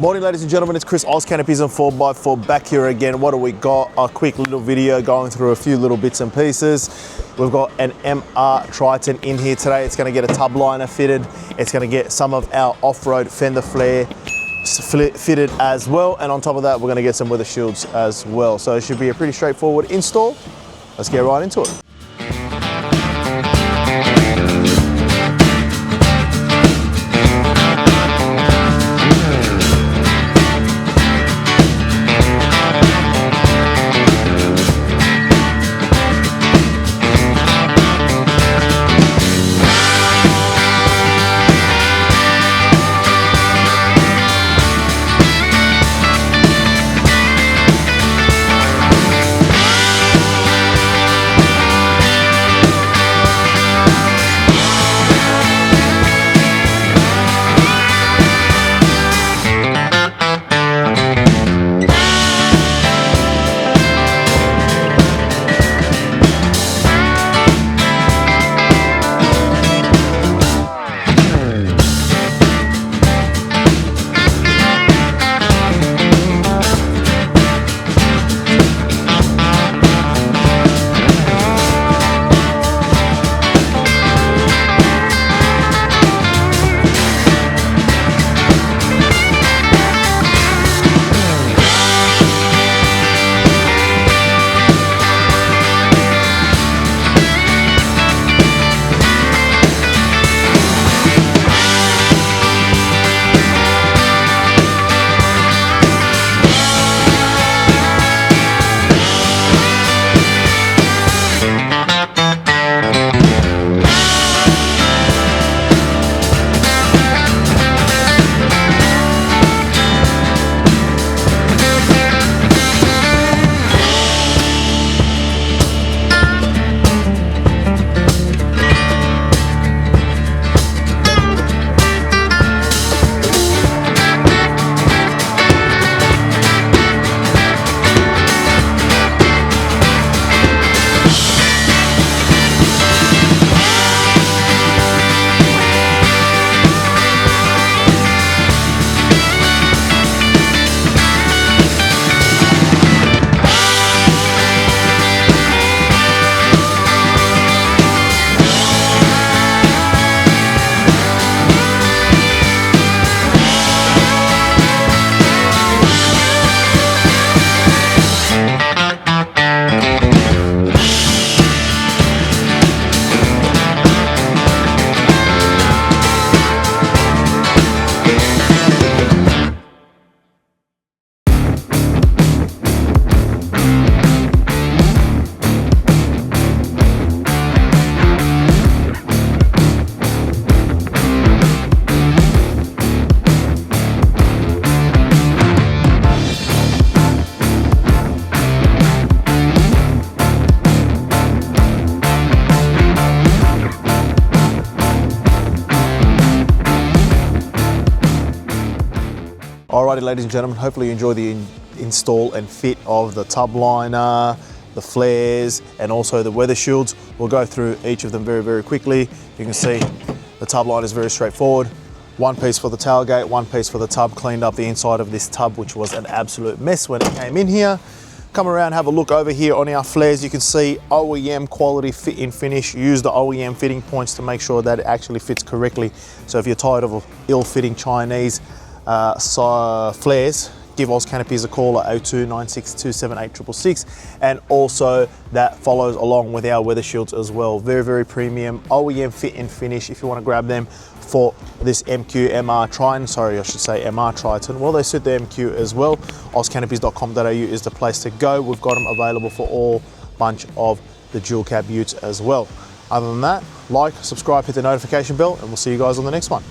Morning ladies and gentlemen, it's Chris Oz Canopies and 4x4 back here again. What do we got? A quick little video going through a few little bits and pieces. We've got an MR Triton in here today. It's going to get a Tubliner fitted. It's going to get some of our off-road fender flare fitted as well. And on top of that, we're going to get some weather shields as well. So it should be a pretty straightforward install. Let's get right into it. Alrighty ladies and gentlemen, hopefully you enjoy the install and fit of the Tubliner, the flares and also the weather shields. We'll go through each of them very quickly. You can see the Tubliner is very straightforward. One piece for the tailgate, one piece for the tub. Cleaned up the inside of this tub, which was an absolute mess when it came in here. Come around, have a look over here on our flares. You can see OEM quality fit in finish. Use the OEM fitting points to make sure that it actually fits correctly. So if you're tired of ill-fitting Chinese flares, give Oz Canopies a call at 02 962 78666, and also that follows along with our weather shields as well. Very premium OEM fit and finish. If you want to grab them for this MR Triton, sorry I should say MR Triton, well they suit the MQ as well. ozcanopies.com.au is the place to go. We've got them available for all bunch of the dual cab utes as well. Other than that, like, subscribe, hit the notification bell, and we'll see you guys on the next one.